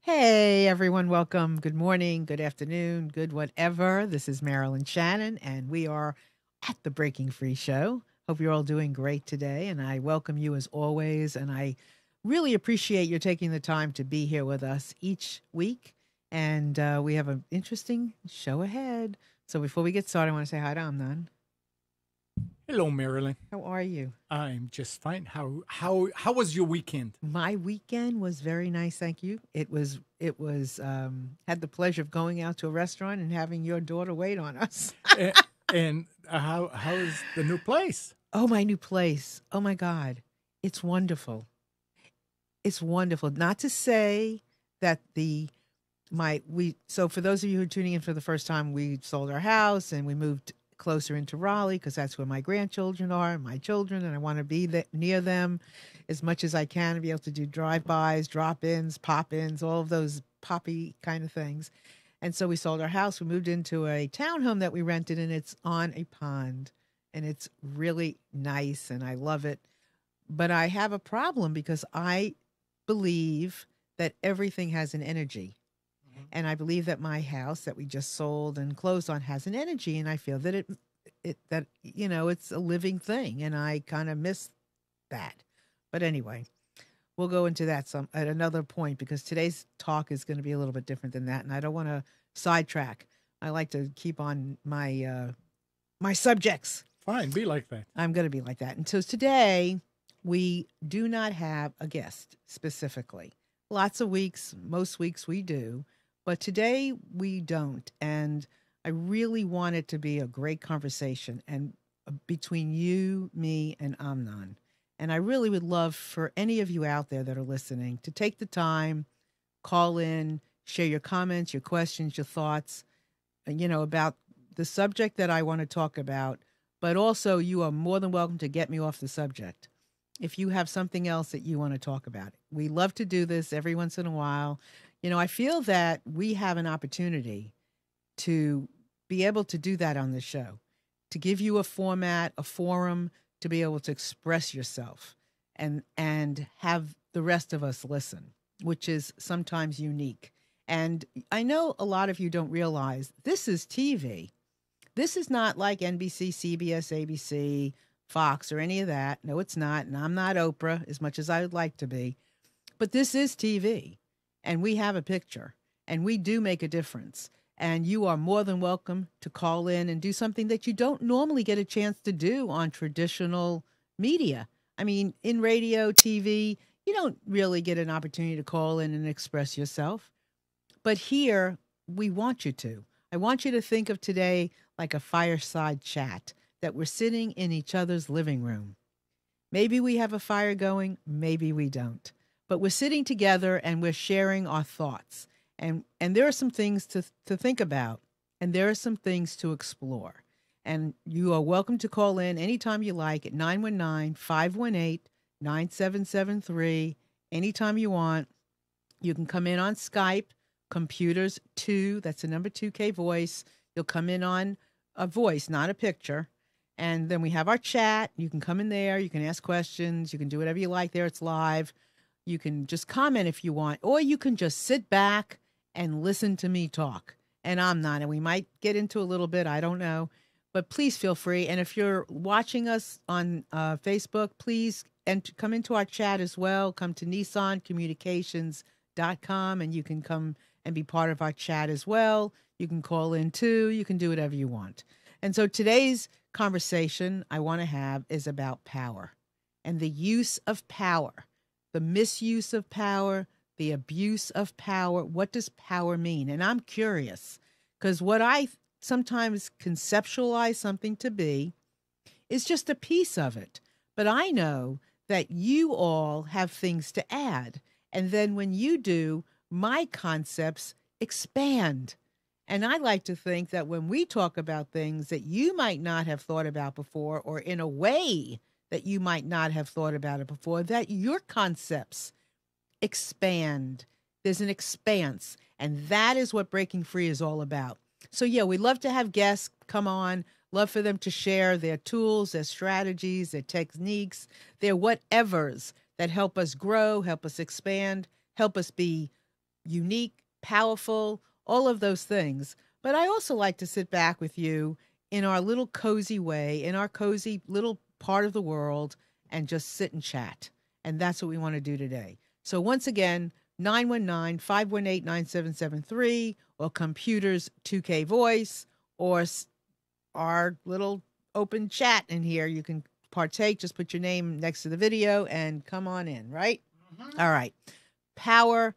Hey everyone, welcome. Good morning, good afternoon, good whatever. This is Marilyn Shannon, and we are at the Breaking Free Show. Hope you're all doing great today, and I welcome you as always. And I really appreciate you taking the time to be here with us each week. And we have an interesting show ahead. So before we get started, I want to say hi to Amnon. Hello, Marilyn. How are you? I'm just fine. How was your weekend? My weekend was very nice, thank you. It was had the pleasure of going out to a restaurant and having your daughter wait on us. A- and how is the new place? Oh, my new place. Oh my God. It's wonderful. It's wonderful. Not to say that the my we so for those of you who are tuning in for the first time, we sold our house and we moved closer into Raleigh because that's where my grandchildren are, my children, and I want to be near them as much as I can, to be able to do drive-bys, drop-ins, pop-ins, all of those poppy kind of things. And so we sold our house. We moved into a townhome that we rented, and it's on a pond, and it's really nice, and I love it. But I have a problem because I believe that everything has an energy. And I believe that my house that we just sold and closed on has an energy, and I feel that it's a living thing, and I kind of miss that. But anyway, we'll go into that some at another point because today's talk is going to be a little bit different than that, and I don't want to sidetrack. I like to keep on my subjects. Fine, be like that. I'm going to be like that. And so today we do not have a guest specifically. Lots of weeks, most weeks we do, but today we don't. And I really want it to be a great conversation and between you, me, and Amnon. And I really would love for any of you out there that are listening to take the time, call in, share your comments, your questions, your thoughts, about the subject that I want to talk about. But also, you are more than welcome to get me off the subject if you have something else that you want to talk about. We love to do this every once in a while. I feel that we have an opportunity to be able to do that on the show, to give you a format, a forum to be able to express yourself and have the rest of us listen, which is sometimes unique. And I know a lot of you don't realize this is TV. This is not like NBC, CBS, ABC, Fox, or any of that. No, it's not. And I'm not Oprah as much as I would like to be. But this is TV. And we have a picture. And we do make a difference. And you are more than welcome to call in and do something that you don't normally get a chance to do on traditional media. I mean, in radio, TV, you don't really get an opportunity to call in and express yourself. But here, we want you to. I want you to think of today like a fireside chat, that we're sitting in each other's living room. Maybe we have a fire going, maybe we don't. But we're sitting together and we're sharing our thoughts. And there are some things to think about, and there are some things to explore. And you are welcome to call in anytime you like at 919-518-9773, anytime you want. You can come in on Skype, computers 2, that's the number 2K voice. You'll come in on a voice, not a picture. And then we have our chat. You can come in there. You can ask questions. You can do whatever you like there. It's live. You can just comment if you want, or you can just sit back and listen to me talk. And I'm not, and we might get into a little bit, I don't know, but please feel free. And if you're watching us on Facebook, please come into our chat as well. Come to NissanCommunications.com and you can come and be part of our chat as well. You can call in too. You can do whatever you want. And so today's conversation I want to have is about power and the use of power, the misuse of power, the abuse of power. What does power mean? And I'm curious because what I sometimes conceptualize something to be is just a piece of it. But I know that you all have things to add. And then when you do, my concepts expand. And I like to think that when we talk about things that you might not have thought about before, or in a way that you might not have thought about it before, that your concepts expand. There's an expanse. And that is what Breaking Free is all about. So yeah, we love to have guests come on, love for them to share their tools, their strategies, their techniques, their whatevers that help us grow, help us expand, help us be unique, powerful, all of those things. But I also like to sit back with you in our little cozy way, in our cozy little part of the world, and just sit and chat. And that's what we want to do today. So, once again, 919-518-9773, or computers 2K voice, or our little open chat in here. You can partake, just put your name next to the video and come on in, right? All right. Power,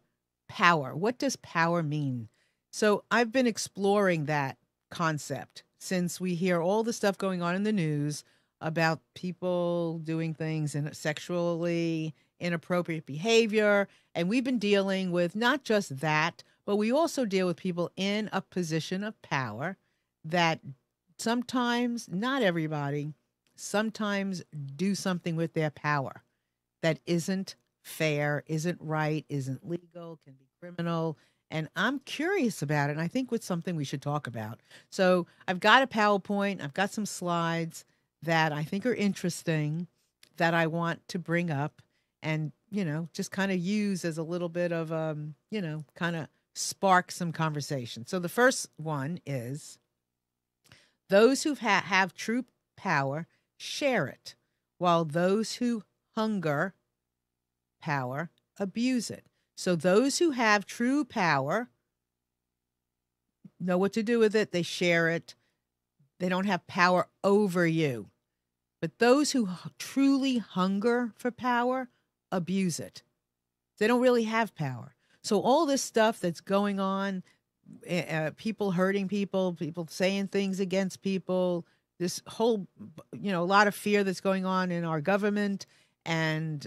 power. What does power mean? So I've been exploring that concept since we hear all the stuff going on in the news about people doing things in sexually inappropriate behavior. And we've been dealing with not just that, but we also deal with people in a position of power that sometimes, not everybody, sometimes do something with their power that isn't fair, isn't right, isn't legal, can be criminal. And I'm curious about it. And I think it's something we should talk about. So I've got a PowerPoint, I've got some slides that I think are interesting that I want to bring up and, just kind of use as a little bit of, kind of spark some conversation. So the first one is those who have true power share it, while those who hunger power abuse it. So those who have true power know what to do with it. They share it. They don't have power over you. But those who truly hunger for power abuse it. They don't really have power. So all this stuff that's going on, people hurting people, people saying things against people, this whole, a lot of fear that's going on in our government and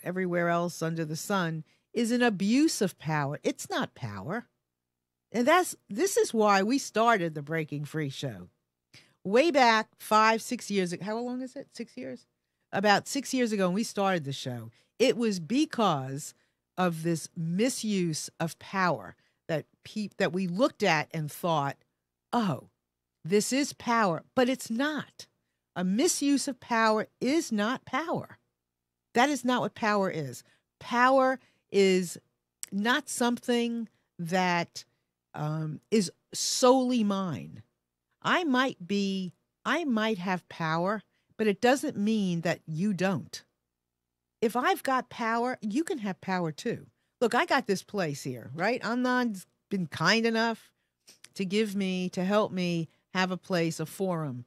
everywhere else under the sun is an abuse of power. It's not power. And this is why we started the Breaking Free show. Way back 5-6 years ago. How long is it? 6 years? About 6 years ago when we started the show. It was because of this misuse of power that that we looked at and thought, oh, this is power, but it's not. A misuse of power is not power. That is not what power is. Power is not something that is solely mine. I might have power, but it doesn't mean that you don't. If I've got power, you can have power too. Look, I got this place here, right? I'm not been kind enough to help me have a place, a forum.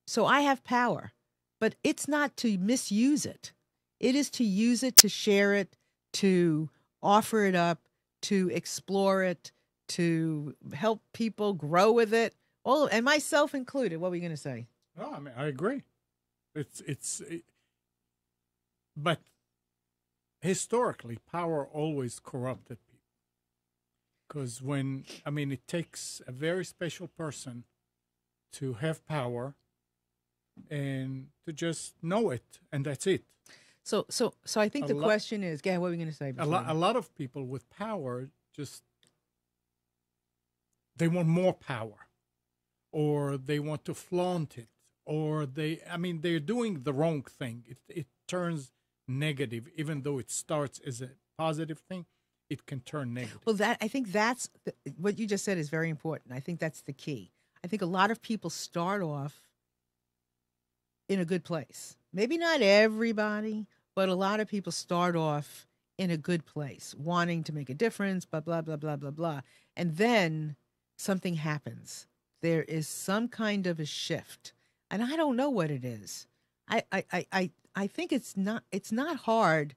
So I have power, but it's not to misuse it. It is to use it, to share it, to offer it up, to explore it, to help people grow with it. And myself included. What were you going to say? No, I agree. But historically, power always corrupted people. Because it takes a very special person to have power and to just know it, and that's it. So I think the question is, what were we going to say? A lot of people with power they want more power, or they want to flaunt it, or they're doing the wrong thing. It turns negative, even though it starts as a positive thing. It can turn negative. Well, I think that's what you just said is very important. I think that's the key. I think a lot of people start off in a good place. Maybe not everybody, but a lot of people start off in a good place, wanting to make a difference, blah, blah, blah, blah, blah, blah. And then something happens. There is some kind of a shift. And I don't know what it is. I think it's not hard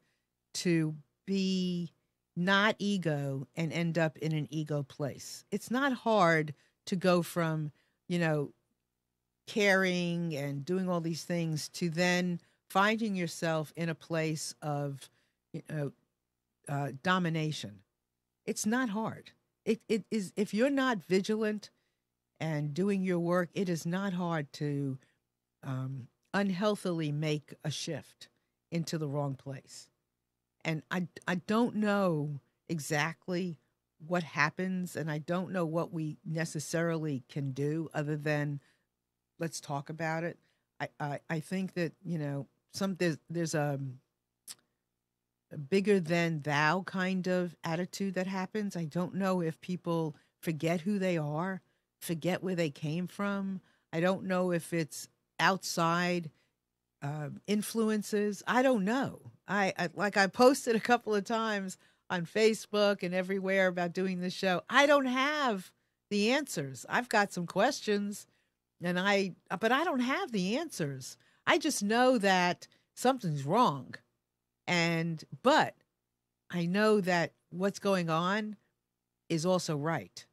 to be not ego and end up in an ego place. It's not hard to go from, caring and doing all these things to then finding yourself in a place of, domination. It's not hard. It is, if you're not vigilant and doing your work, it is not hard to unhealthily make a shift into the wrong place. And I don't know exactly what happens, and I don't know what we necessarily can do other than let's talk about it. I think that there's bigger than thou kind of attitude that happens. I don't know if people forget who they are, forget where they came from. I don't know if it's outside influences. I don't know. I posted a couple of times on Facebook and everywhere about doing this show. I don't have the answers. I've got some questions, but I don't have the answers. I just know that something's wrong, but I know that what's going on is also right,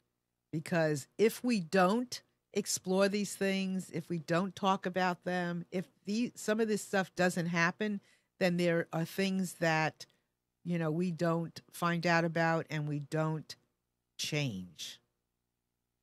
because if we don't explore these things, if we don't talk about them, if some of this stuff doesn't happen, then there are things that we don't find out about and we don't change.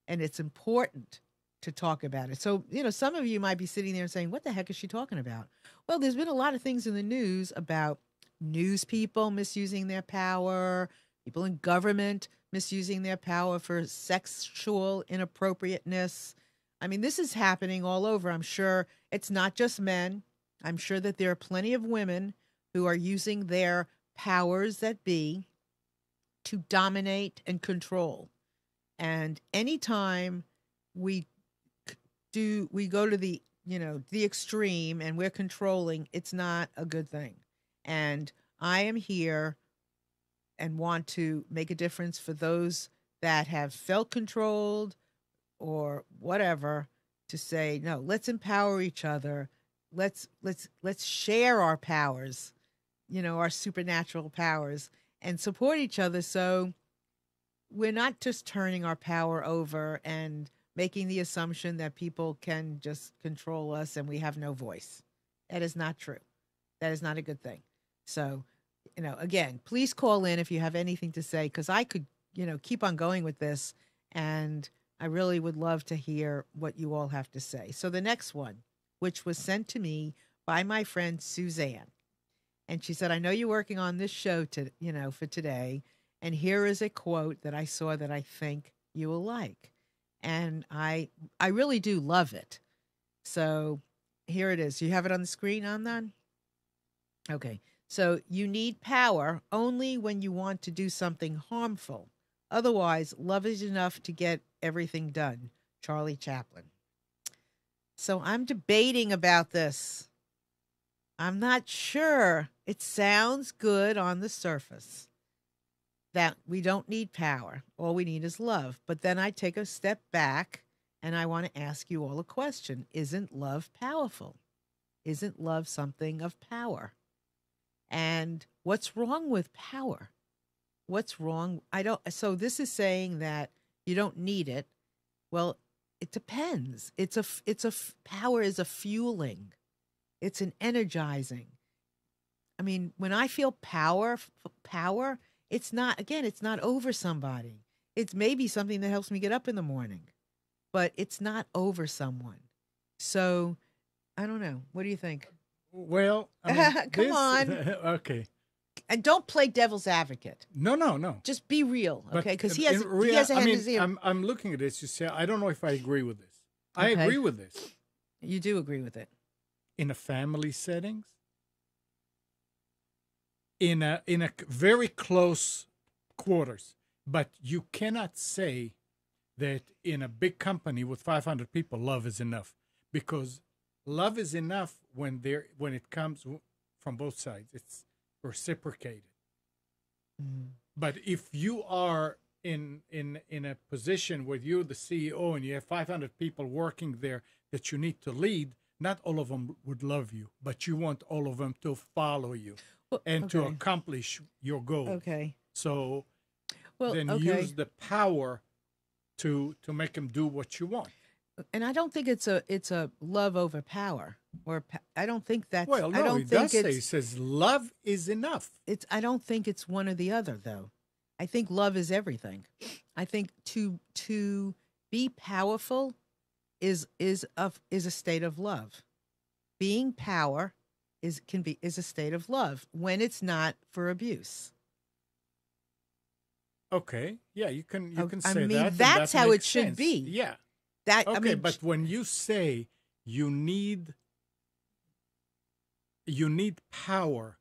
And it's important to talk about it. So, some of you might be sitting there saying, what the heck is she talking about? Well, there's been a lot of things in the news about news people misusing their power, people in government misusing their power for sexual inappropriateness. I mean, this is happening all over. I'm sure it's not just men. I'm sure that there are plenty of women who are using their powers that be to dominate and control. And anytime we go to the extreme and we're controlling, it's not a good thing. And I am here and want to make a difference for those that have felt controlled or whatever, to say, no, let's empower each other. Let's share our powers, our supernatural powers, and support each other, so we're not just turning our power over and making the assumption that people can just control us and we have no voice. That is not true. That is not a good thing. So, again, please call in if you have anything to say, because I could, keep on going with this, and I really would love to hear what you all have to say. So the next one, which was sent to me by my friend Suzanne, and she said, I know you're working on this show for today, and here is a quote that I saw that I think you will like. And I really do love it. So here it is. You have it on the screen, Andan? Okay. So you need power only when you want to do something harmful. Otherwise, love is enough to get everything done. Charlie Chaplin. So I'm debating about this. I'm not sure. It sounds good on the surface that we don't need power. All we need is love. But then I take a step back and I want to ask you all a question. Isn't love powerful? Isn't love something of power? And what's wrong with power? What's wrong? So this is saying that you don't need it. Well, it depends. Power is a fueling. It's an energizing. I mean, when I feel power, it's not over somebody. It's maybe something that helps me get up in the morning, but it's not over someone. So I don't know. What do you think? Well, I mean, come on. Okay. And don't play devil's advocate. No. Just be real, okay? Because he has a hand in his ear. I'm looking at this. You say, I don't know if I agree with this. I agree with this. You do agree with it. In a family settings, in a very close quarters, but you cannot say that in a big company with 500 people, love is enough, because love is enough when it comes from both sides. It's reciprocated. Mm. But if you are in a position where you're the CEO and you have 500 people working there that you need to lead, not all of them would love you, but you want all of them to follow you and to accomplish your goal. Okay. So use the power to make them do what you want. And I don't think it's a love over power, or I don't think that's. Well, no, I don't think it says love is enough. I don't think it's one or the other, though. I think love is everything. I think to be powerful is a state of love. Being power is a state of love when it's not for abuse. Okay, yeah, you can say I mean, that. that's how it should sense. be. Yeah. Okay, but when you say you need power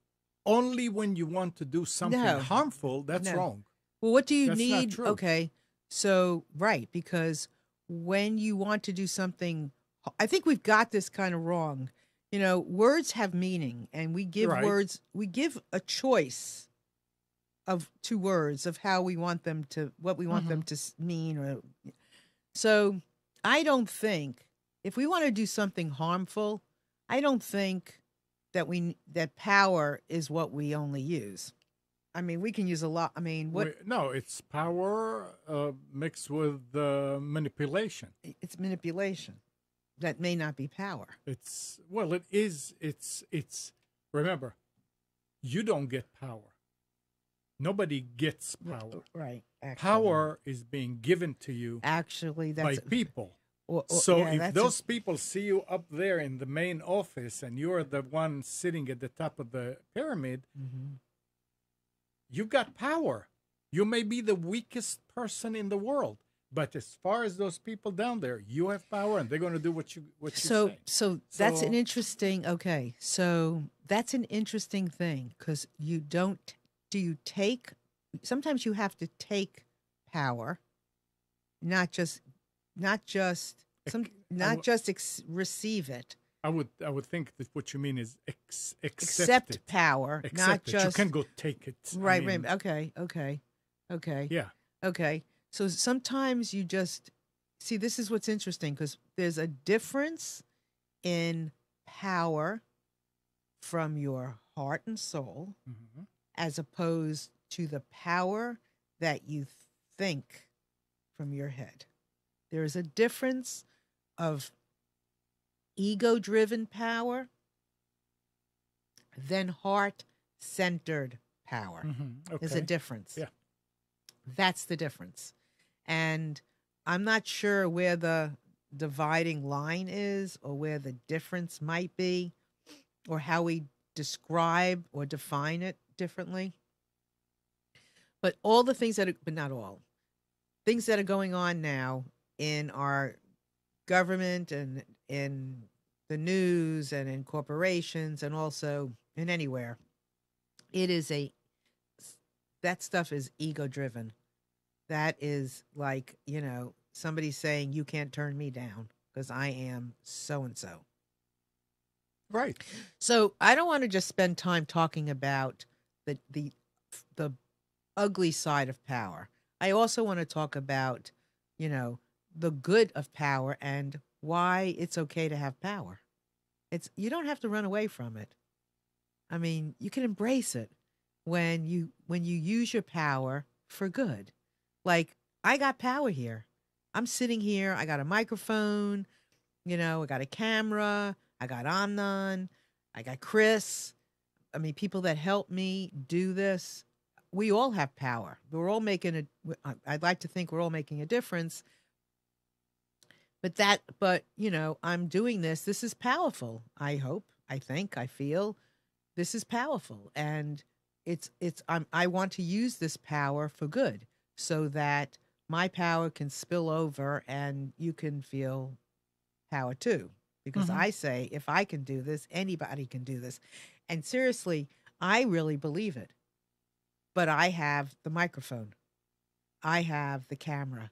only when you want to do something No. harmful, that's No. wrong. Well, what do you That's not need? true. Okay. So, right, because when you want to do something, I think we've got this kind of wrong. You know, words have meaning, and we give Right. words, we give a choice of two words of how we want them to, what we want them to mean. Or so, I don't think if we want to do something harmful, I don't think that power is what we only use. I mean, we can use a lot. I mean, what No, it's power mixed with manipulation. it's manipulation. That may not be power. It's well, it is. It's. Remember, you don't get power. Nobody gets power. Right. Actually, Power is being given to you Actually, by that's people. or, So yeah, if that's those people see you up there in the main office and you're the one sitting at the top of the pyramid, you got power. You may be the weakest person in the world, but as far as those people down there, you have power, and they're going to do what you say. So that's an interesting. Okay, so that's an interesting thing because you don't. Do you take? Sometimes you have to take power, not just receive it. I would think that what you mean is accept Accept it. power, Accept not it. just You can go take it. right. Okay. Yeah. Okay. So sometimes you just see, this is what's interesting because there's a difference in power from your heart and soul as opposed to the power that you think from your head. There is a difference of ego-driven power than heart-centered power. There's a difference. Yeah. That's the difference. And I'm not sure where the dividing line is or where the difference might be or how we describe or define it differently. But all the things but not all, things that are going on now in our government and in the news and in corporations and also in anywhere, that stuff is ego driven. That is like, somebody saying you can't turn me down because I am so and so. Right. So I don't want to just spend time talking about the ugly side of power. I also want to talk about, the good of power and why it's okay to have power. You don't have to run away from it. I mean, you can embrace it when you use your power for good. Like, I got power here. I'm sitting here. I got a microphone. I got a camera. I got Amnon. I got Chris. I mean, people that help me do this. We all have power. We're all I'd like to think we're all making a difference. But I'm doing this. This is powerful. I hope, I think, I feel this is powerful. And I want to use this power for good so that my power can spill over and you can feel power too. Because I say, if I can do this, anybody can do this. And seriously, I really believe it. But I have the microphone. I have the camera.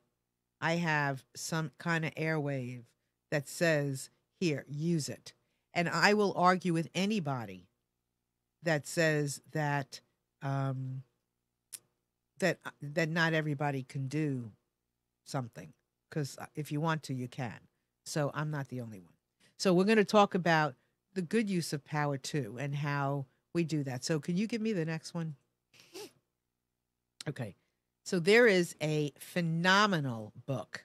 I have some kind of airwave that says, here, use it. And I will argue with anybody that says that that not everybody can do something. Because if you want to, you can. So I'm not the only one. So we're going to talk about the good use of power too and how we do that. So can you give me the next one? Okay. So there is a phenomenal book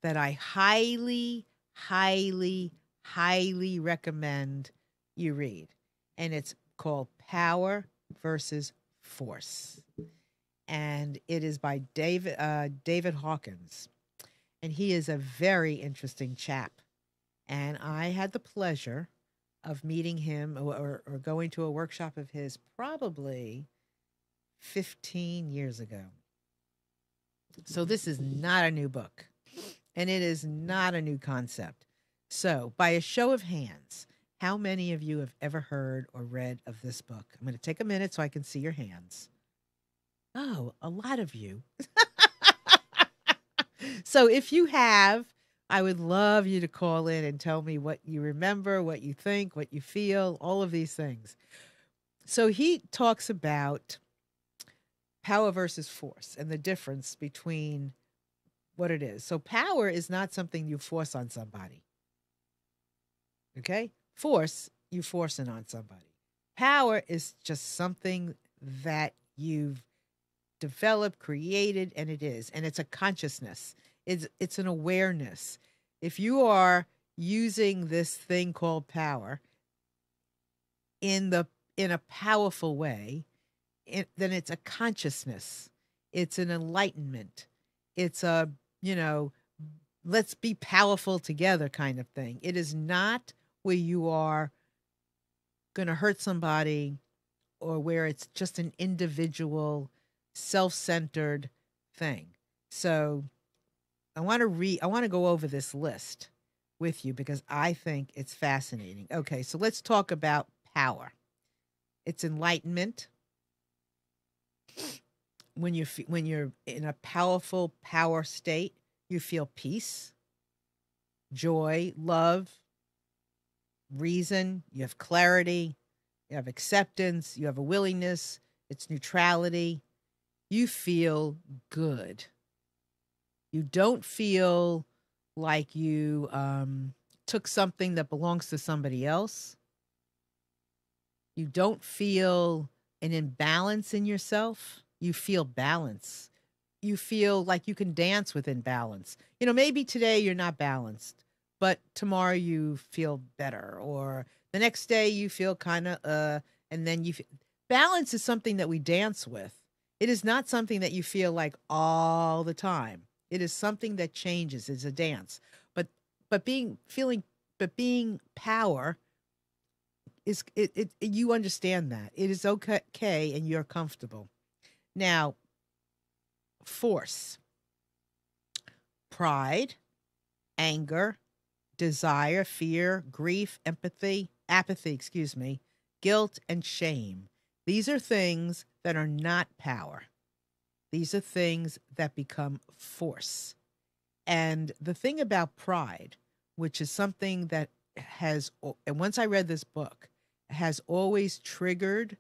that I highly, highly, highly recommend you read. And it's called Power versus Force. And it is by David Hawkins. And he is a very interesting chap. And I had the pleasure of meeting him or going to a workshop of his probably 15 years ago. So this is not a new book. And it is not a new concept. So by a show of hands, How many of you have ever heard or read of this book? I'm going to take a minute so I can see your hands. Oh, a lot of you. So if you have, I would love you to call in and tell me what you remember, what you think, what you feel, all of these things. So he talks about power versus force and the difference between what it is. So power is not something you force on somebody. Okay? Force, you force it on somebody. Power is just something that you've developed, created, and it is. And it's a consciousness. It's an awareness. If you are using this thing called power in a powerful way, then it's a consciousness. It's an enlightenment. It's a, let's be powerful together kind of thing. It is not where you are going to hurt somebody or where it's just an individual, self-centered thing. So I want to go over this list with you because I think it's fascinating. Okay, so let's talk about power. It's enlightenment. When you're in a powerful power state, you feel peace, joy, love, reason, you have clarity, you have acceptance, you have a willingness, it's neutrality. You feel good. You don't feel like you took something that belongs to somebody else. You don't feel an imbalance in yourself. You feel balance. You feel like you can dance within balance. Maybe today you're not balanced, but tomorrow you feel better, or the next day you feel kind of, and then balance is something that we dance with. It is not something that you feel like all the time. It is something that changes. It's a dance. But being power is you understand that. It is okay and you're comfortable. Now, force, pride, anger, desire, fear, grief, apathy, guilt, and shame. These are things that are not power. These are things that become force. And the thing about pride, which is something that and once I read this book, has always triggered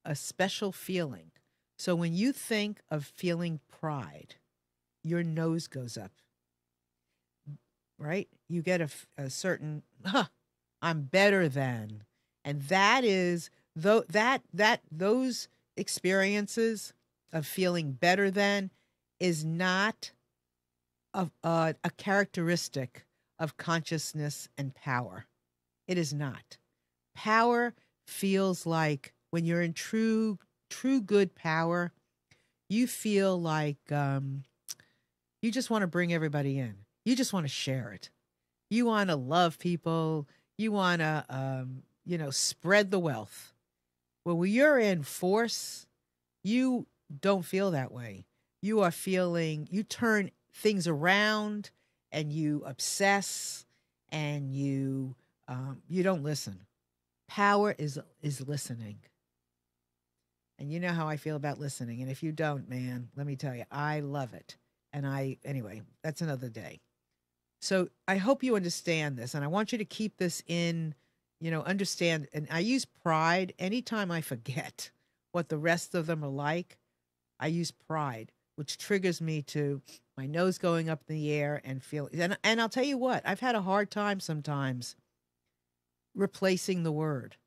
a special feeling. So when you think of feeling pride, your nose goes up, right? You get a certain, I'm better than. And that is, those experiences of feeling better than is not a characteristic of consciousness and power. It is not. Power feels like when you're in true good power, you feel like you just want to bring everybody in. You just want to share it. You want to love people. You want to, spread the wealth. Well, when you're in force, you don't feel that way. You are feeling, you turn things around and you obsess and you don't listen. Power is listening. And you know how I feel about listening. And if you don't, man, let me tell you, I love it. And anyway, that's another day. So I hope you understand this. And I want you to keep this in, understand. And I use pride anytime I forget what the rest of them are like. I use pride, which triggers me to my nose going up in the air and feel. And I'll tell you what, I've had a hard time sometimes replacing the word.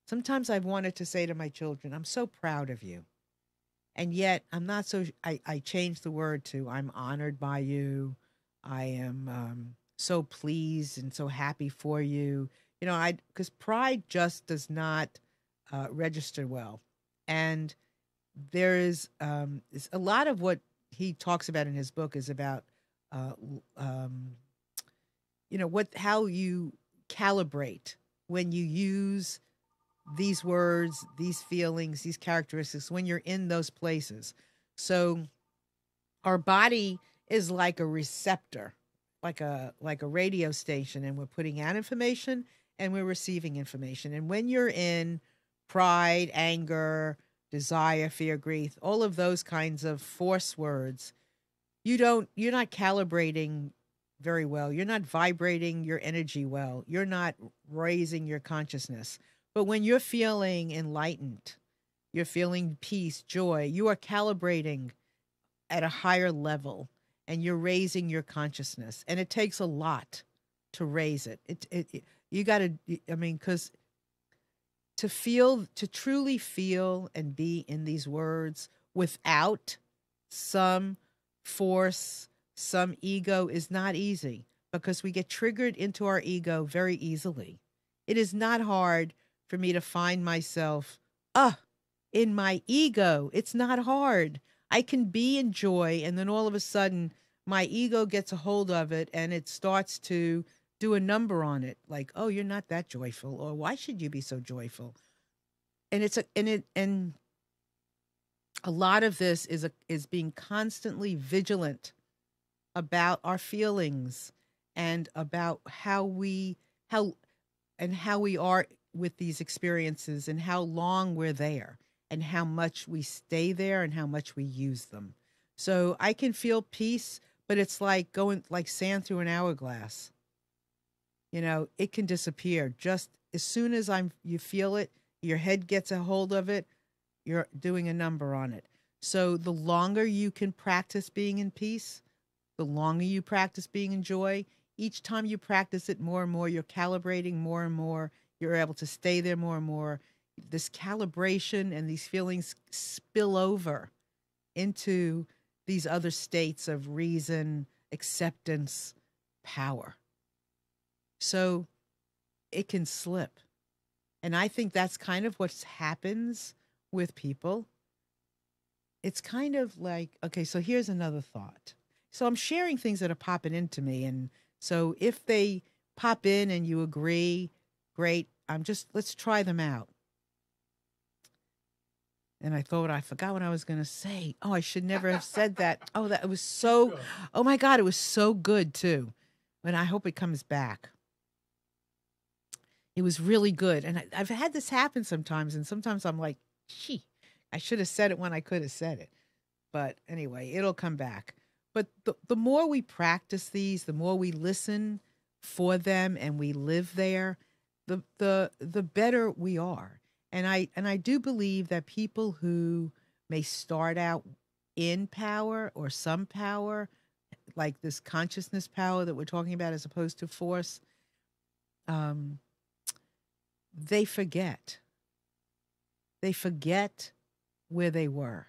Sometimes I've wanted to say to my children, I'm so proud of you. And yet I'm not so, I changed the word to, I'm honored by you. I am so pleased and so happy for you. Because pride just does not register well. And there is a lot of what he talks about in his book is about, how you calibrate when you use these words, these feelings, these characteristics, when you're in those places. So our body is like a receptor, like a radio station, and we're putting out information and we're receiving information. And when you're in pride, anger, desire, fear, grief, all of those kinds of force words, you're not calibrating very well. You're not vibrating your energy well. You're not raising your consciousness. But when you're feeling enlightened, you're feeling peace, joy, you are calibrating at a higher level and you're raising your consciousness. And it takes a lot to raise it. You got to, I mean, because to truly feel and be in these words without some force, some ego is not easy, because we get triggered into our ego very easily. It is not hard for me to find myself in my ego. It's not hard. I can be in joy, and then all of a sudden my ego gets a hold of it and it starts to do a number on it, like, oh, you're not that joyful, or why should you be so joyful? And a lot of this is being constantly vigilant about our feelings and about how we are with these experiences, and how long we're there, and how much we stay there, and how much we use them. So I can feel peace, but it's like going like sand through an hourglass. It can disappear just as soon as you feel it, your head gets a hold of it, you're doing a number on it. So the longer you can practice being in peace, the longer you practice being in joy, each time you practice it more and more, you're calibrating more and more, you're able to stay there more and more. This calibration and these feelings spill over into these other states of reason, acceptance, power. So it can slip. And I think that's kind of what happens with people. It's kind of like, okay, so here's another thought. So I'm sharing things that are popping into me. And so if they pop in and you agree, great. Let's try them out. And I forgot what I was going to say. Oh, I should never have said that. Oh, oh my God, it was so good too. And I hope it comes back. It was really good. And I've had this happen sometimes. And sometimes I'm like, gee, I should have said it when I could have said it. But anyway, it'll come back. But the more we practice these, the more we listen for them and we live there, the better we are. And I do believe that people who may start out in power or some power, like this consciousness power that we're talking about as opposed to force, they forget. They forget where they were.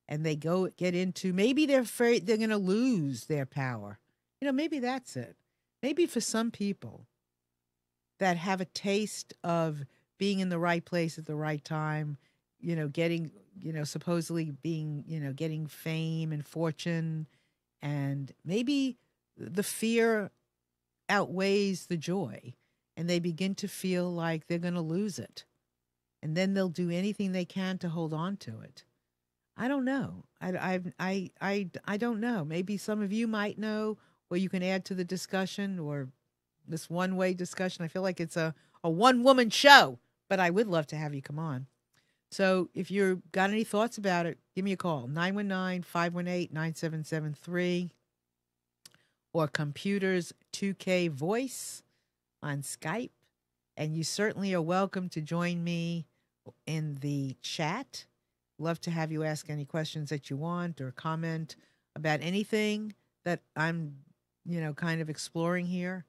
And they get into, maybe they're afraid they're going to lose their power. Maybe that's it. Maybe for some people that have a taste of being in the right place at the right time, getting, supposedly being, getting fame and fortune, and maybe the fear outweighs the joy, and they begin to feel like they're going to lose it. And then they'll do anything they can to hold on to it. I don't know. I don't know. Maybe some of you might know, or you can add to the discussion, or this one-way discussion. I feel like it's a one-woman show, but I would love to have you come on. So if you've got any thoughts about it, give me a call, 919-518-9773, or Computers 2K Voice on Skype. And you certainly are welcome to join me in the chat. Love to have you ask any questions that you want, or comment about anything that I'm, kind of exploring here.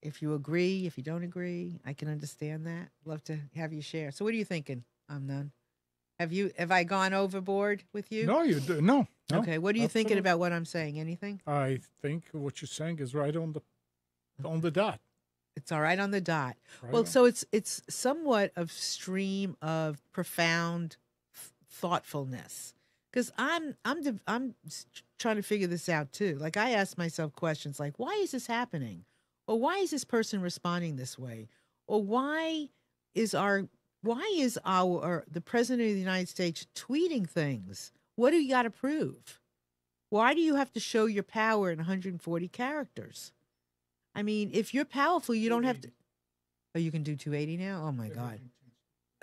If you agree, if you don't agree, I can understand that. Love to have you share. So what are you thinking, Amnon? Have I gone overboard with you? No, you do. No. Okay. What are you thinking about what I'm saying? Anything? I think what you're saying is right on the dot. It's all right on the dot. Right well, on. So it's somewhat of stream of profound thoughtfulness, because I'm trying to figure this out too. Like, I ask myself questions like, why is this happening? Or why is this person responding this way? Or why is the president of the United States tweeting things? What do you got to prove? Why do you have to show your power in 140 characters? I mean, if you're powerful, you don't have to. Oh, you can do 280 now? Oh my God.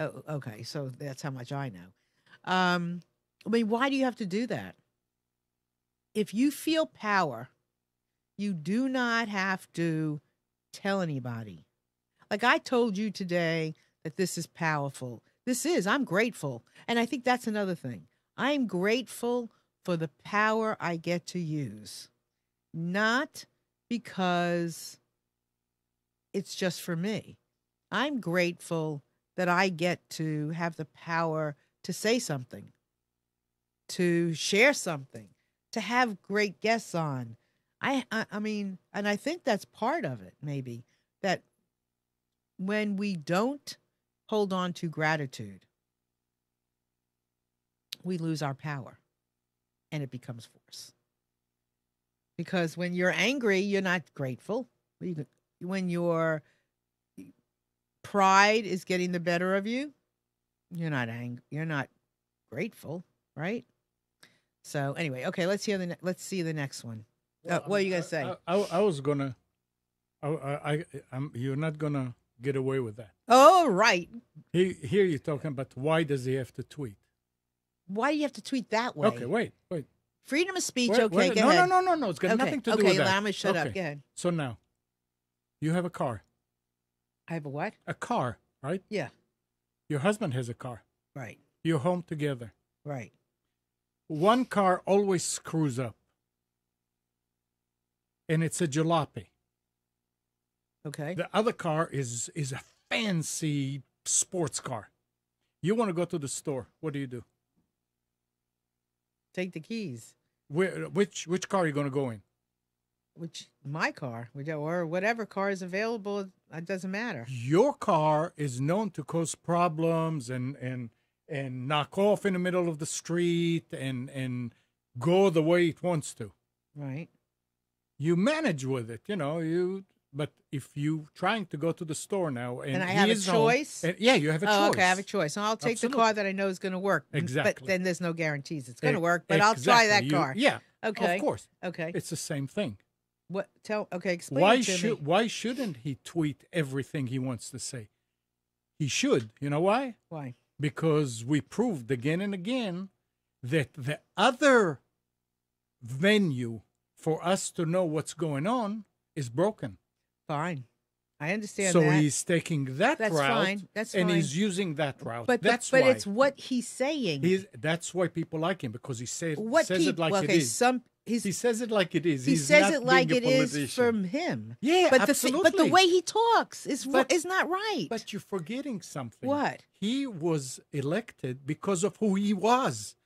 Oh, okay. So that's how much I know. I mean, why do you have to do that? If you feel power, you do not have to tell anybody. Like I told you today that this is powerful. I'm grateful. And I think that's another thing. I'm grateful for the power I get to use. Not because it's just for me. I'm grateful that I get to have the power to say something, to share something, to have great guests on. I mean, and I think that's part of it, maybe, that when we don't hold on to gratitude, we lose our power and it becomes force. Because when you're angry, you're not grateful. When your pride is getting the better of you, you're not you're not grateful, right? So anyway, okay, let's see the next one. Well, what are you gonna say? I was gonna. You're not gonna get away with that. Oh, right. Here you're talking about why does he have to tweet? Why do you have to tweet that way? Okay, wait. Freedom of speech. Wait, okay, wait, go ahead. No. It's got nothing to do with Okay, that. I'm gonna shut up. Okay. Go ahead. So now, you have a car. I have a what? A car, right? Yeah. Your husband has a car. Right. You're home together. Right. One car always screws up, and it's a jalopy. Okay. The other car is a fancy sports car. You want to go to the store. What do? Take the keys. Which car are you going to go in? My car, or whatever car is available. It doesn't matter. Your car is known to cause problems and knock off in the middle of the street and go the way it wants to. Right. You manage with it, But if you trying to go to the store now and I have a choice, you have a choice. Okay, I have a choice. I'll take the car that I know is going to work. Exactly. But then there's no guarantees it's going to work. But I'll try that car. Yeah. Okay. Of course. Okay. It's the same thing. What? Explain it to me. Why shouldn't he tweet everything he wants to say? He should. You know why? Why? Because we proved again and again that the other venue for us to know what's going on is broken. Fine. I understand so that. So he's taking that That's route. Fine. That's fine. And he's using that route. But that's why. it's what he's saying. That's why people like him, because he says it like it is. He says it like it is. He says it like it is from him. Yeah, but absolutely. But the way he talks is not right. But you're forgetting something. What? He was elected because of who he was.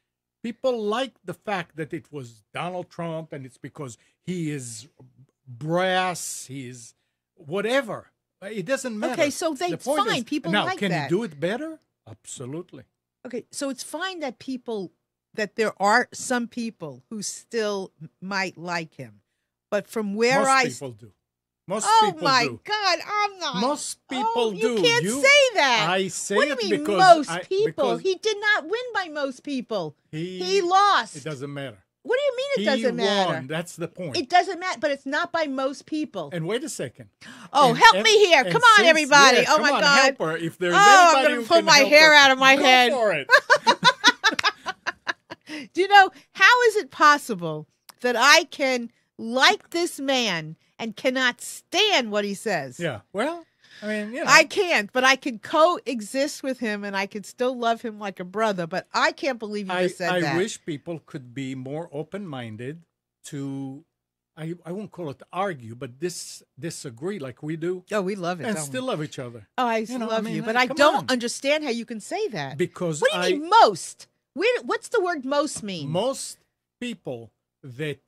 People like the fact that it was Donald Trump, and it's because he is brass, he is whatever. It doesn't matter. Okay, so fine. People now, like can that. he do it better? Absolutely. Okay, so it's fine that there are some people who still might like him, but from where most people do. Most people do. Oh my God, I'm not. Most people do. You can't say that. I say what it do you mean because most people. He did not win by most people. He lost. It doesn't matter. What do you mean it doesn't matter? Won. That's the point. It doesn't matter, but it's not by most people. And wait a second. Oh, help me here. Come on, everybody. Oh, my God. Help her. If there's I'm going to pull my hair out of my head. Go for it. Do you know, how is it possible that I can like this man and cannot stand what he says? Yeah. Well, I mean, I can't, but I can coexist with him and I can still love him like a brother. But I can't believe you just said that. I wish people could be more open-minded to, I won't call it argue, but disagree like we do. Oh, we love it. And still love each other. Oh, I love you. But I don't understand how you can say that. Because what do you mean most? What's the word most mean? Most people that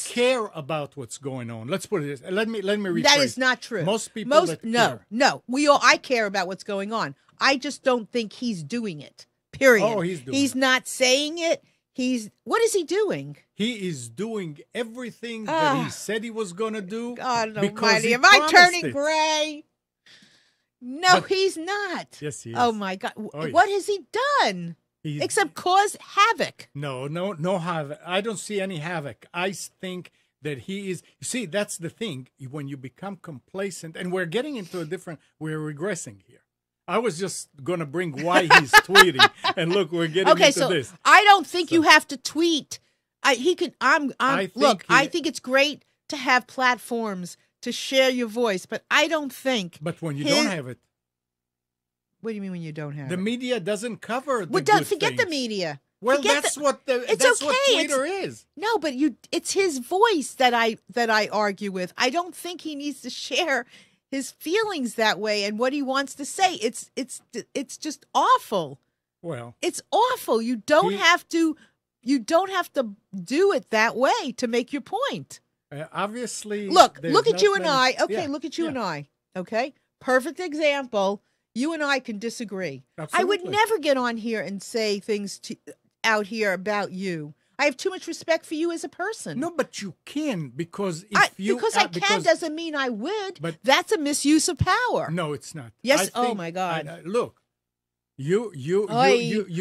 care about what's going on. Let's put it this. Let me rephrase. That is not true. Most people care. No. I care about what's going on. I just don't think he's doing it. Period. Oh, he's doing it. He's not saying it. What is he doing? He is doing everything that he said he was going to do. God almighty. Am I turning gray? No, he's not. Yes, he is. Oh, my God. What has he done? Except cause havoc. No havoc. I don't see any havoc. I think that he is. You see, that's the thing. When you become complacent, and we're getting into we're regressing here. I was just going to bring why he's tweeting, and look, we're getting into this. I don't think you have to tweet. I think it's great to have platforms to share your voice, but I don't think. But when you don't have it. What do you mean when you don't have it? The media doesn't cover the forget things. the media. Well, that's what Twitter is. No, but it's his voice that I argue with. I don't think he needs to share his feelings that way and what he wants to say. It's just awful. Well, it's awful. You don't have to do it that way to make your point. Obviously, look at you and I. Okay, look at you and I. Okay, perfect example. You and I can disagree. Absolutely. I would never get on here and say things out here about you. I have too much respect for you as a person. No, but you can because because I can doesn't mean I would. But that's a misuse of power. No, it's not. Yes. Oh my God. Look, you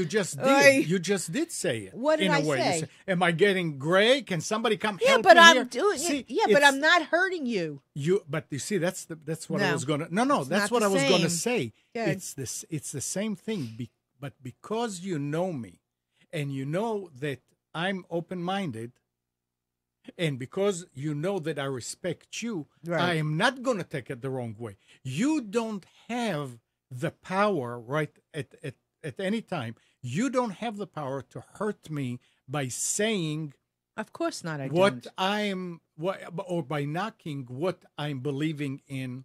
just did. You just did say it. What did I say? Am I getting gray? Can somebody come help me? But I'm here? doing it. Yeah, but I'm not hurting you. But you see, that's what I was gonna. No, that's what I was gonna say. Good. It's the same thing. But because you know me, and you know that I'm open-minded, and because you know that I respect you, right. I am not gonna take it the wrong way. You don't have the power, right, at any time. You don't have the power to hurt me by saying, of course not, or by knocking what I'm believing in.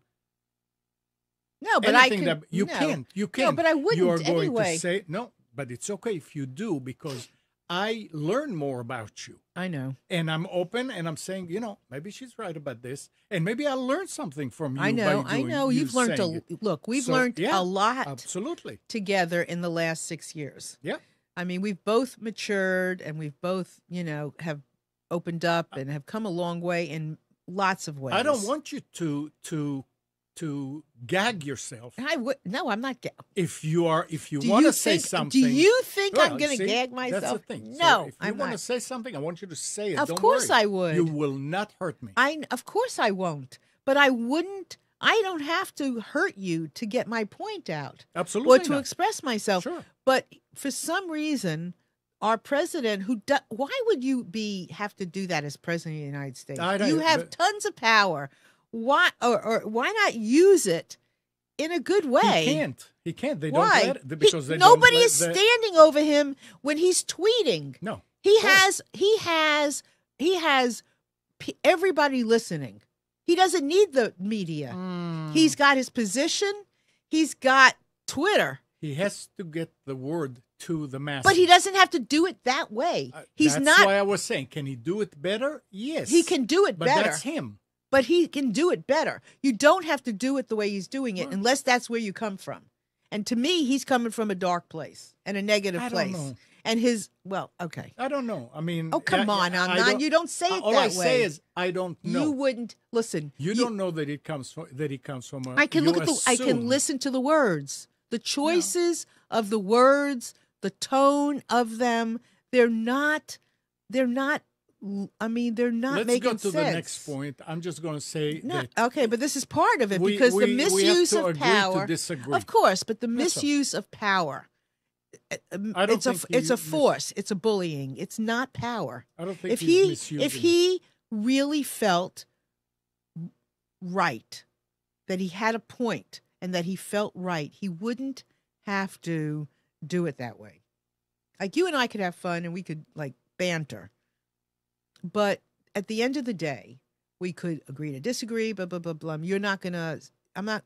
No, but you can't. No, but I wouldn't. You are going anyway. to say no, but it's okay if you do, because I learn more about you. I know. And I'm open, and I'm saying, maybe she's right about this, and maybe I'll learn something from you. I know. You've learned we've learned a lot absolutely together in the last 6 years. Yeah. I mean, we've both matured, and we've both, have opened up and have come a long way in lots of ways. I don't want you to gag yourself. No, I'm not. If you want to say something, do you think I'm going to gag myself? That's the thing. No, if you want to say something, I want you to say it. Of course I would. You will not hurt me. Of course I won't. But I wouldn't. I don't have to hurt you to get my point out. Absolutely. Or to express myself. Sure. But for some reason, our president, why would you have to do that as president of the United States? You have tons of power. Why or why not use it in a good way? He can't. They why? don't let it because nobody is standing over him when he's tweeting. No. He has everybody listening. He doesn't need the media. He's got his position. He's got Twitter. He has to get the word to the masses. But he doesn't have to do it that way. That's why I was saying, can he do it better? Yes. He can do it better. But that's him. But he can do it better. You don't have to do it the way he's doing it unless that's where you come from. And to me, he's coming from a dark place and a negative place. Don't know. And okay. I don't know. I mean, oh, come on, you don't say it that way. All I say is I don't know. You wouldn't listen. You don't know that he comes from a. I can I can listen to the words, the choices of the words, the tone of them. They're not. I mean, they're not making sense. Let's go to the next point. I'm just going to say that. Okay, but this is part of it because the misuse of power. To disagree. Of course, but the misuse of power. It's a force. It's a bullying. It's not power. I don't think if he really felt right, that he had a point and that he felt right, he wouldn't have to do it that way. Like you and I could have fun and we could banter. But at the end of the day, we could agree to disagree, blah, blah, blah, blah. You're not going to, I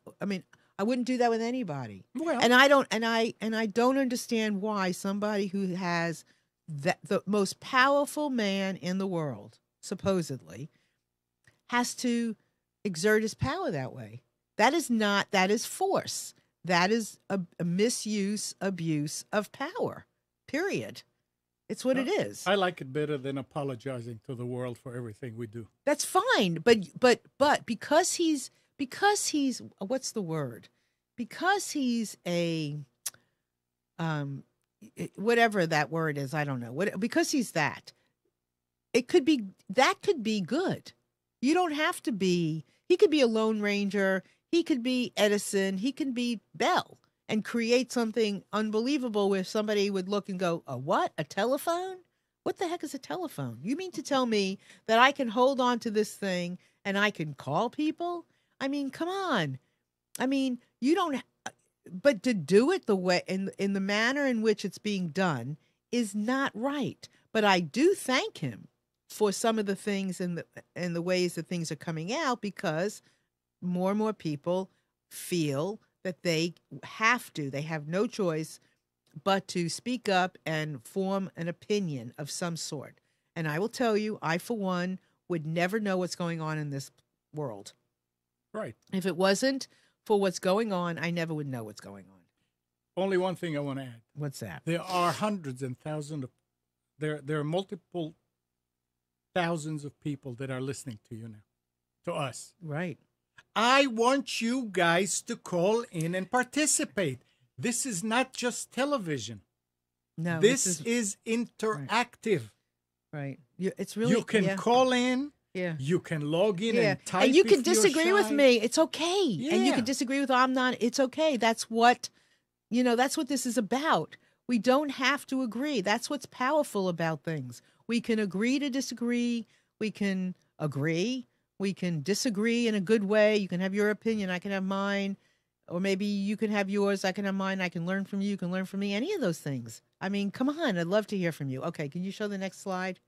wouldn't do that with anybody. Well, and I don't understand why somebody who has the most powerful man in the world, supposedly, has to exert his power that way. That is force. That is a misuse, abuse of power, period. It's what it is. I like it better than apologizing to the world for everything we do. That's fine, but because he's what's the word? Because he's a whatever that word is, I don't know. Because he's that. it could be, that could be good. You don't have to be, he could be a Lone Ranger. He could be Edison. He can be Bell and create something unbelievable where somebody would look and go, a what? A telephone? What the heck is a telephone? You mean to tell me that I can hold on to this thing and I can call people? I mean, come on. I mean, you don't, but to do it the way, in the manner in which it's being done is not right. But I do thank him for some of the things and the ways that things are coming out, because more and more people feel that they have no choice but to speak up and form an opinion of some sort. And I will tell you, I, for one, would never know what's going on in this world. Right. If it wasn't for what's going on, I never would know what's going on. Only one thing I want to add. What's that? There are hundreds and thousands of, there are multiple thousands of people that are listening to you now, to us. Right. I want you guys to call in and participate. This is not just television. No. This is interactive. Right. It's really, you can call in. Yeah. You can log in and type. And you can disagree with me. It's okay. Yeah. And you can disagree with I'm not. It's okay. That's what, that's what this is about. We don't have to agree. That's what's powerful about things. We can agree to disagree. We can agree. We can disagree in a good way. You can have your opinion. I can have mine. Or maybe you can have yours. I can have mine. I can learn from you. You can learn from me. Any of those things. I mean, come on. I'd love to hear from you. Okay. Can you show the next slide?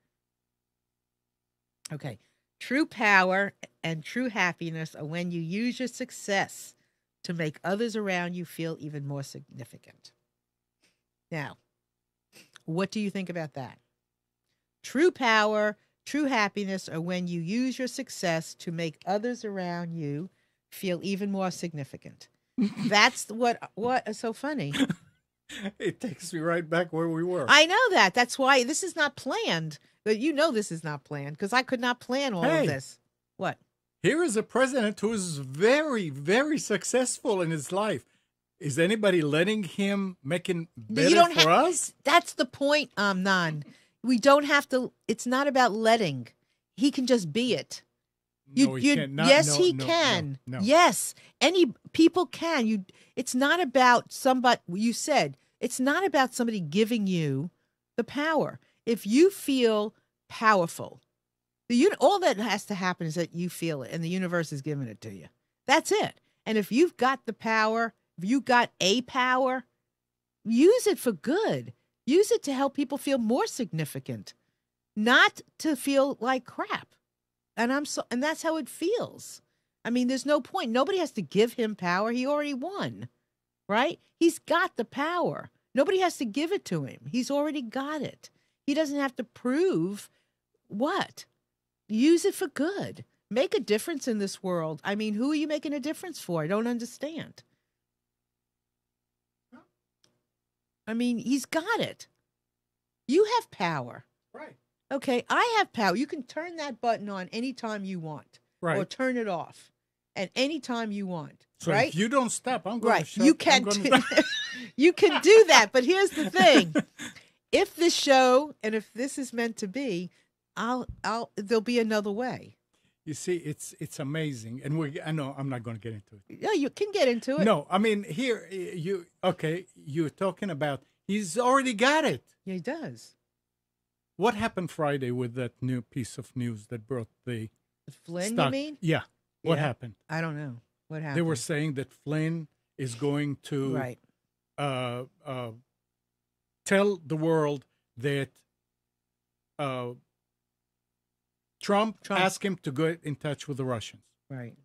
Okay. True power and true happiness are when you use your success to make others around you feel even more significant. Now, what do you think about that? True power, true happiness are when you use your success to make others around you feel even more significant. That's what is so funny. It takes me right back where we were. I know that. That's why this is not planned. But this is not planned, because I could not plan all of this. What? Here is a president who is very, very successful in his life. Is anybody letting him make it better for us? That's the point, Nan. We don't have to. It's not about letting. He can just be it. No, he cannot. Yes, he can. No. Yes, any people can. It's not about somebody. You said it's not about somebody giving you the power. If you feel powerful, all that has to happen is that you feel it, and the universe is giving it to you. That's it. And if you've got the power, if you got a power, use it for good. Use it to help people feel more significant, not to feel like crap. And that's how it feels. I mean, there's no point. Nobody has to give him power. He already won, right? He's got the power. Nobody has to give it to him. He's already got it. He doesn't have to prove what. Use it for good. Make a difference in this world. I mean, who are you making a difference for? I don't understand. I mean, he's got it. You have power. Right. Okay, I have power. You can turn that button on anytime you want. Right. Or turn it off at any time you want. So right? if you don't stop, I'm going to shut. You can you can do that, but here's the thing. If this show and if this is meant to be, there'll be another way. You see, it's amazing, and I know I'm not going to get into it. Yeah, you can get into it. No, I mean here you're talking about he's already got it. Yeah, he does. What happened Friday with that new piece of news that brought the Flynn? stock? You mean? Yeah. What happened? I don't know. What happened? They were saying that Flynn is going to tell the world that Trump asked him to get in touch with the Russians. Right.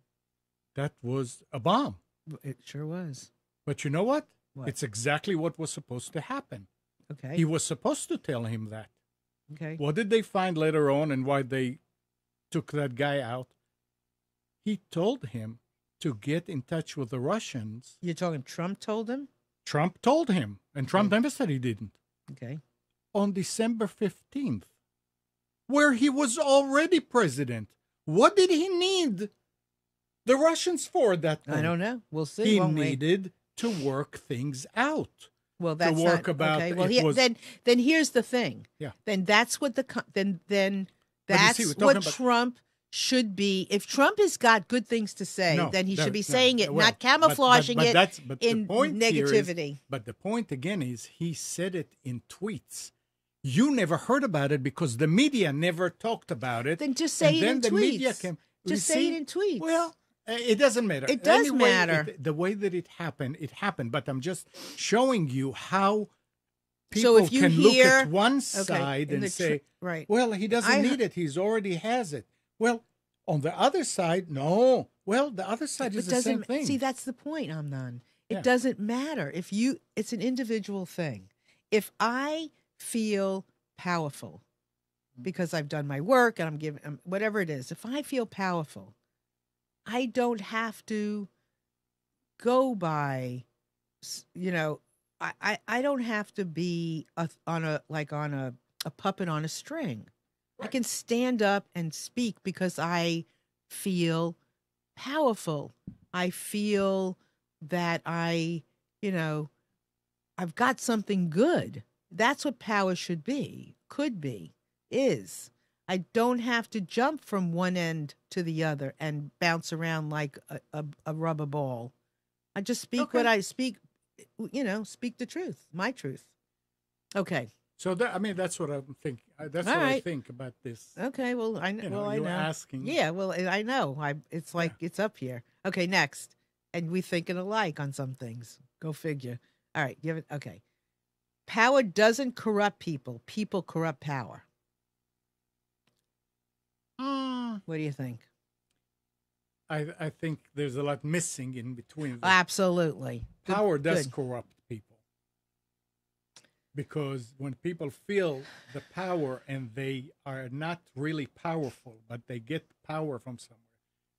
That was a bomb. It sure was. But you know what? It's exactly what was supposed to happen. Okay. He was supposed to tell him that. Okay. What did they find later on and why they took that guy out? He told him to get in touch with the Russians. You're talking Trump told him? Trump told him, and Trump never said he didn't. Okay. On December 15th, where he was already president. What did he need the Russians for at that point? I don't know. We'll see. He needed to work things out. Well, that's to work about. Okay. Well, then here's the thing. Yeah. Then that's what then But you see, That's we're talking what about Trump should be. If Trump has got good things to say, no, then he should be no, saying it, well, not camouflaging but it that's but the in point here is, negativity. but the point again is he said it in tweets. You never heard about it because the media never talked about it. Then just say and it then in the tweets. media came. Just You say see? it in tweets. Well, it doesn't matter. It does Anyway, matter. The way that it happened. But I'm just showing you how So people if you can look hear- at one okay, side in and the say, right. well, he doesn't I- need it. He's already has it. Well, on the other side, no. Well, the other side is It the same doesn't thing. see. That's the point, Amnon. It Yeah. doesn't matter if you. It's an individual thing. If I feel powerful because I've done my work and I'm giving whatever it is, if I feel powerful, I don't have to go by. I don't have to be on a puppet on a string. I can stand up and speak because I feel powerful. I feel that I've got something good. That's what power should be, could be, is. I don't have to jump from one end to the other and bounce around like a rubber ball. I just speak what I speak, speak the truth, my truth. Okay. So that's what I'm thinking. That's All what I right. think about this. Okay, well, I know. You know, Well, I you know. were asking. Yeah, well, I know. It's like it's up here. Okay, next, and we thinking alike on some things. Go figure. All right, give it. Okay, power doesn't corrupt people. People corrupt power. What do you think? I think there's a lot missing in between. Absolutely. Power does good. corrupt people. Because when people feel the power and they are not really powerful, but they get power from somewhere,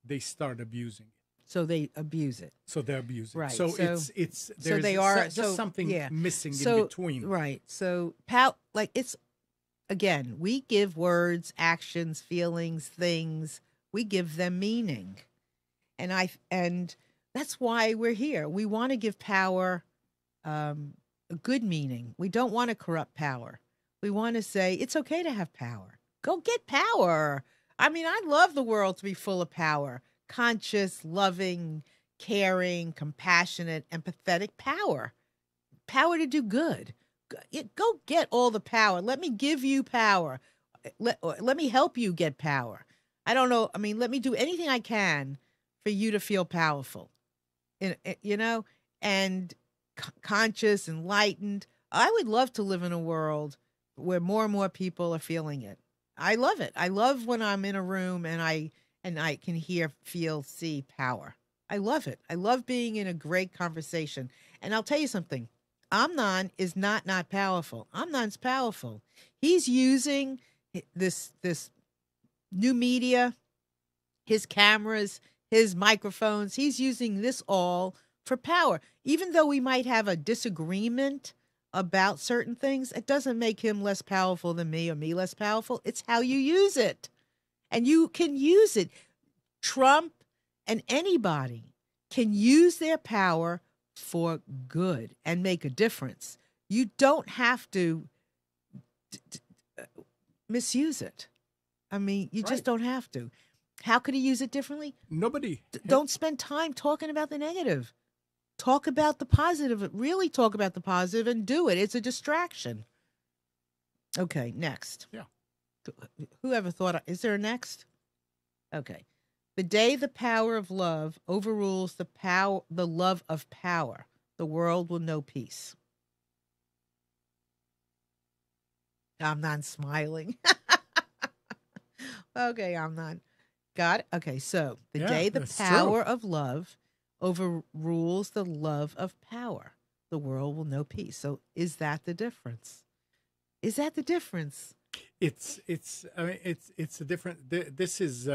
they start abusing it. So they abuse it. So they're abusing. Right. So, So- it's so there's they are just so something yeah. missing So in between. right. So it's again, we give words, actions, feelings, things. We give them meaning, and that's why we're here. We want to give power a good meaning. We don't want to corrupt power. We want to say it's okay to have power. Go get power. I mean, I love the world to be full of power. Conscious, loving, caring, compassionate, empathetic power. Power to do good. Go get all the power. Let me give you power. Let me help you get power. I don't know. I mean, let me do anything I can for you to feel powerful. And conscious, enlightened. I would love to live in a world where more and more people are feeling it. I love it. I love when I'm in a room and I can hear, feel, see power. I love it. I love being in a great conversation. And I'll tell you something. Amnon is not powerful. Amnon's powerful. He's using this new media, his cameras, his microphones. He's using this all for power. Even though we might have a disagreement about certain things, it doesn't make him less powerful than me or me less powerful. It's how you use it. And you can use it. Trump and anybody can use their power for good and make a difference. You don't have to misuse it. I mean, you just don't have to. How could he use it differently? Nobody. Don't spend time talking about the negative. Talk about the positive. Really talk about the positive and do it. It's a distraction. Okay, next. Yeah. Whoever thought, is there a next? Okay. The day the power of love overrules the love of power, the world will know peace. I'm not smiling. Okay, I'm not. Got it? Okay, so the day the power of love overrules the love of power, the world will know peace. So is that the difference? Is that the difference? It's a different. This is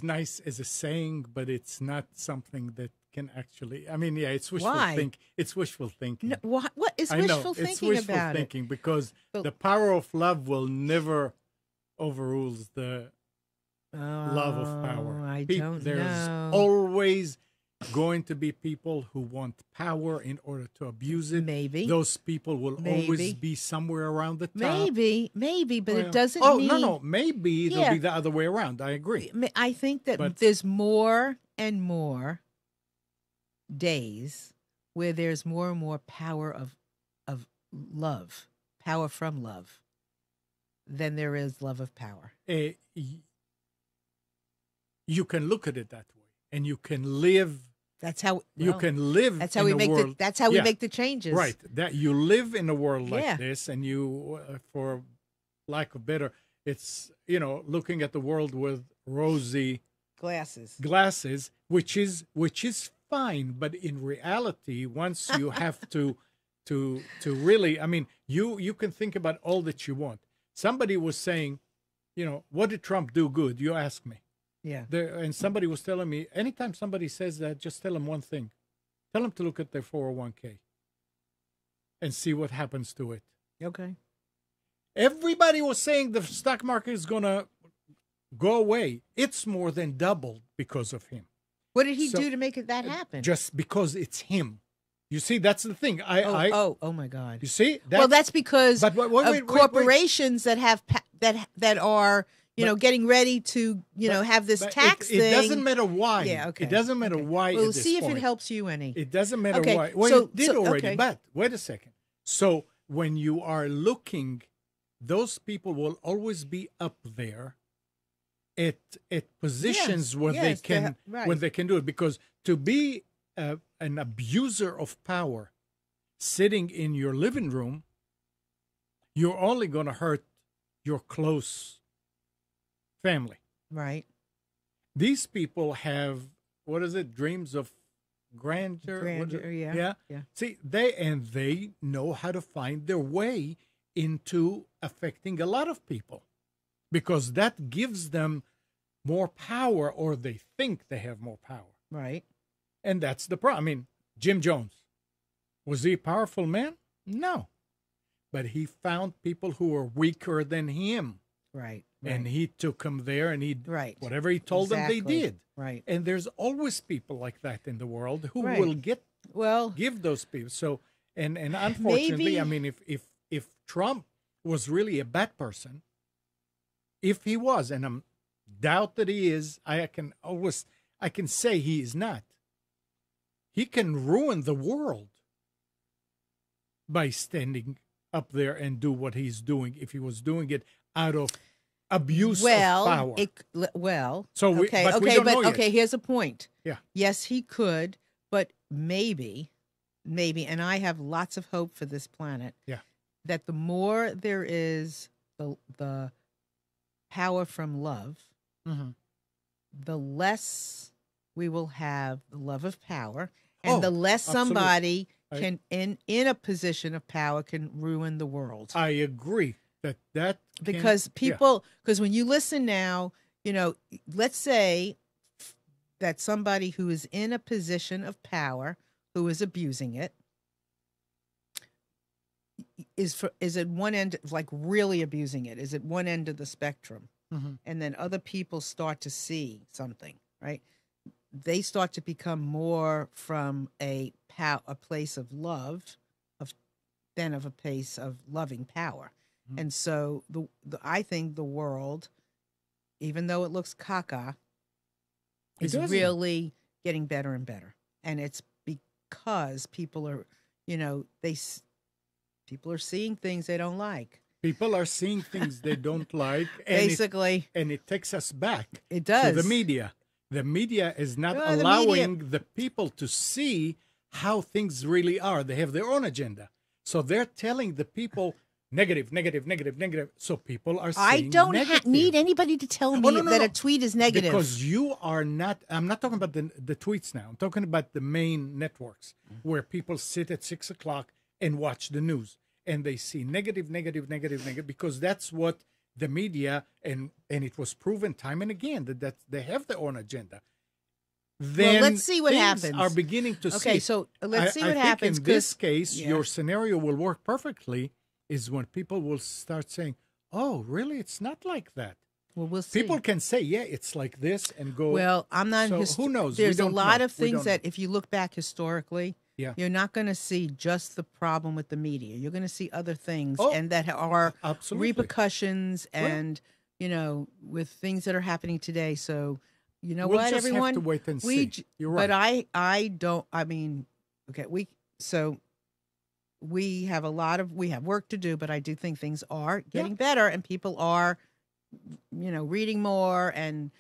nice as a saying, but it's not something that can actually. I mean, yeah, it's wishful thinking. It's wishful thinking. No, what is wishful thinking it's wishful about thinking it? Because the power of love will never overrules the love of power. Don't There's know. always going to be people who want power in order to abuse it. Maybe. Those people will always Maybe. be somewhere around the top. Maybe, but it doesn't Oh, mean... no. Maybe it'll Yeah. be the other way around. I agree. I think that But- there's more and more days where there's more and more power of love, power from love, than there is love of power. You can look at it that way, and you can live. That's how You can live. That's how in we a make world, that's how we Yeah. make the changes. Right. That you live in a world like Yeah. this, and you, for lack of better, it's looking at the world with rosy Glasses. glasses, which is fine. But in reality, once you have to really, I mean, you can think about all that you want. Somebody was saying, what did Trump do good? You ask me. Yeah. And somebody was telling me, anytime somebody says that, just tell them one thing. Tell them to look at their 401k and see what happens to it. Okay. Everybody was saying the stock market is going to go away. It's more than doubled because of him. What did he So- do to make that happen? Just because it's him. You see, that's the thing. Oh my God. You see? Well, that's because But of corporations that have that are getting ready to have this but tax it thing. doesn't matter why. Yeah, okay. It doesn't matter why. We'll at this see if point. it helps you any. It doesn't matter Okay, why. Well, so- it did so- already, okay. but wait a second. So when you are looking, those people will always be up there at positions where yes, when they can do it. Because to be an abuser of power, sitting in your living room, you're only going to hurt your close family. Right. These people have, what is it, dreams of grandeur? What is it? Yeah. See, they know how to find their way into affecting a lot of people, because that gives them more power, or they think they have more power. Right. And that's the problem. I mean, Jim Jones, was he a powerful man? No. But he found people who were weaker than him. Right. And he took them there, and Right. whatever he told them, they Exactly. did. Right. And there's always people like that in the world who Right. will Well, give those people. So, and unfortunately, Maybe- I mean, if Trump was really a bad person, if he was, and I'm doubt that he is, I can say he is not. He can ruin the world by standing up there and do what he's doing if he was doing it out of abuse of power. So we don't know yet. here's a point. Yeah. Yes, he could, but maybe, and I have lots of hope for this planet. Yeah. That the more there is the power from love, Mm-hmm. the less we will have the love of power, and the less absolutely. somebody can in a position of power can ruin the world. I agree that Because because when you listen now, let's say that somebody who is in a position of power, who is abusing it, is at one end, like really abusing it, is at one end of the spectrum. Mm-hmm. And then other people start to see something, right? They start to become more from a place of love, than of a place of loving power. Mm-hmm. And so I think the world, even though it looks caca, is really getting better and better. And it's because people are, people are seeing things they don't like. People are seeing things they don't like. And Basically. And it takes us back. It does. To the media. The media is not Well, allowing the people to see how things really are. They have their own agenda. So they're telling the people negative. So people are saying I don't negative. need anybody to tell me that a tweet is negative. Because you are not, I'm not talking about the tweets now. I'm talking about the main networks where people sit at 6 o'clock and watch the news. And they see negative, because that's what the media, and it was proven time and again that they have their own agenda. Then let's see what things happens. Are beginning to see. Okay, so let's see what I happens. Think in this case, your scenario will work perfectly. Is when people will start saying, "Oh, really? It's not like that." Well, we'll see. People can say, yeah, it's like this and go. Well, I'm not. So who knows? There's We a don't lot know. of We things don't that, know. if you look back historically, Yeah. you're not going to see just the problem with the media. You're going to see other things, Oh, and that are absolutely. repercussions, and with things that are happening today. So, you know We'll what, just everyone, have to wait and see. You're right. But I don't. I mean, okay, we have work to do, but I do think things are getting better, and people are, reading more and,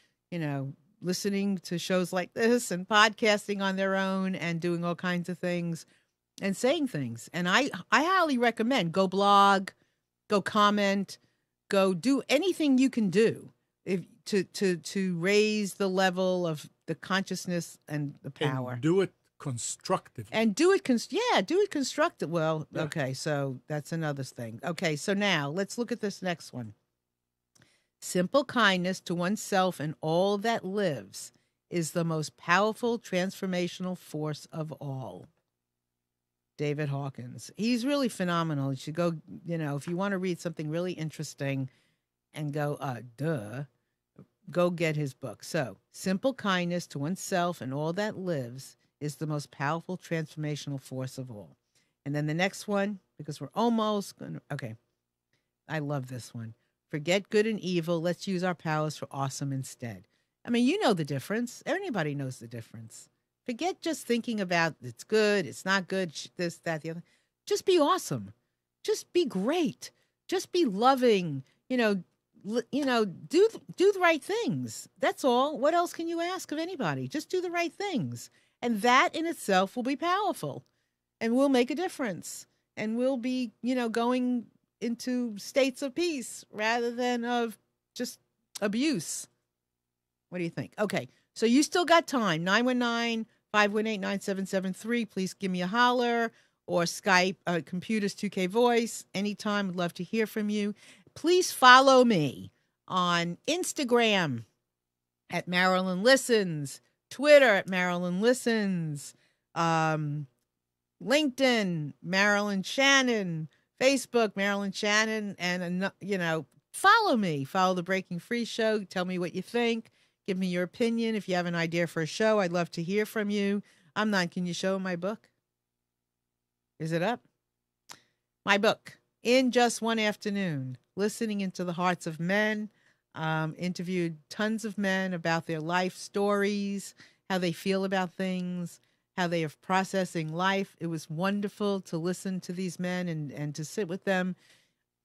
listening to shows like this and podcasting on their own and doing all kinds of things and saying things. And I highly recommend go blog, go comment, go do anything you can do to raise the level of the consciousness and the power. And do it constructively. And do it constructive. Well, Yeah. okay, so that's another thing. Okay, so now let's look at this next one. Simple kindness to oneself and all that lives is the most powerful transformational force of all. David Hawkins. He's really phenomenal. You should go, if you want to read something really interesting and go, go get his book. So, simple kindness to oneself and all that lives is the most powerful transformational force of all. And then the next one, because we're almost going to, okay. I love this one. Forget good and evil. Let's use our powers for awesome instead. I mean, you know the difference. Everybody knows the difference. Forget just thinking about it's good, it's not good, this, that, the other. Just be awesome. Just be great. Just be loving. Do the right things. That's all. What else can you ask of anybody? Just do the right things. And that in itself will be powerful and will make a difference. And we'll be, going into states of peace rather than of just abuse. What do you think? Okay, so you still got time. 919-518-9773. Please give me a holler or Skype, Computers 2K Voice. Anytime. I'd love to hear from you. Please follow me on Instagram at Marilyn Listens, Twitter at Marilyn Listens, LinkedIn, Marilyn Shannon, Facebook, Marilyn Shannon, and, follow me. Follow the Breaking Free Show. Tell me what you think. Give me your opinion. If you have an idea for a show, I'd love to hear from you. Can you show my book? Is it up? My book, In Just One Afternoon, Listening into the Hearts of Men. Interviewed tons of men about their life stories, how they feel about things, how they are processing life. It was wonderful to listen to these men and to sit with them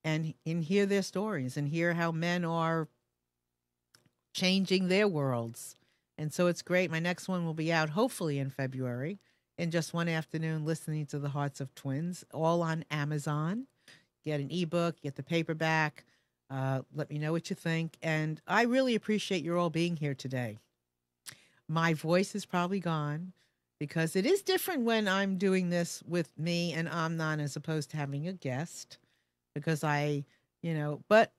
and hear their stories and hear how men are changing their worlds. And so it's great. My next one will be out hopefully in February. In Just One Afternoon, Listening to the Hearts of Twins, all on Amazon. Get an ebook, get the paperback. Let me know what you think. And I really appreciate you all being here today. My voice is probably gone because it is different when I'm doing this with me and Amnon as opposed to having a guest because but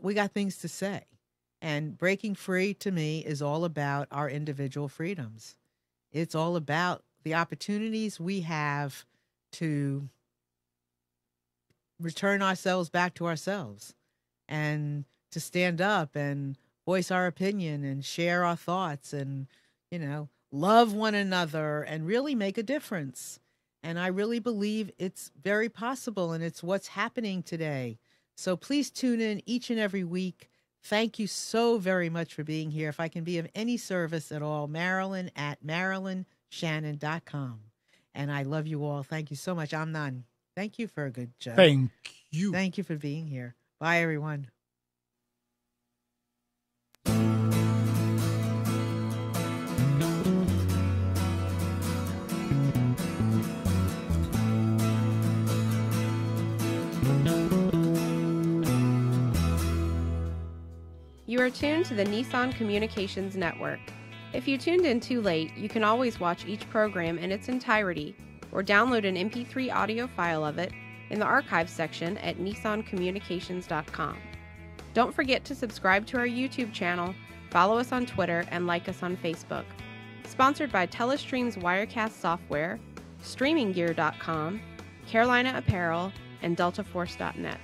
we got things to say. And breaking free to me is all about our individual freedoms. It's all about the opportunities we have to return ourselves back to ourselves and to stand up and voice our opinion and share our thoughts and, love one another and really make a difference. And I really believe it's very possible and it's what's happening today. So please tune in each and every week. Thank you so very much for being here. If I can be of any service at all, Marilyn at MarilynShannon.com. And I love you all. Thank you so much. I'm none. Thank you for a good show. Thank you. Thank you for being here. Bye, everyone. You are tuned to the Nissan Communications Network. If you tuned in too late, you can always watch each program in its entirety or download an MP3 audio file of it in the archives section at nissancommunications.com. Don't forget to subscribe to our YouTube channel, follow us on Twitter, and like us on Facebook. Sponsored by Telestream's Wirecast software, StreamingGear.com, Carolina Apparel, and DeltaForce.net.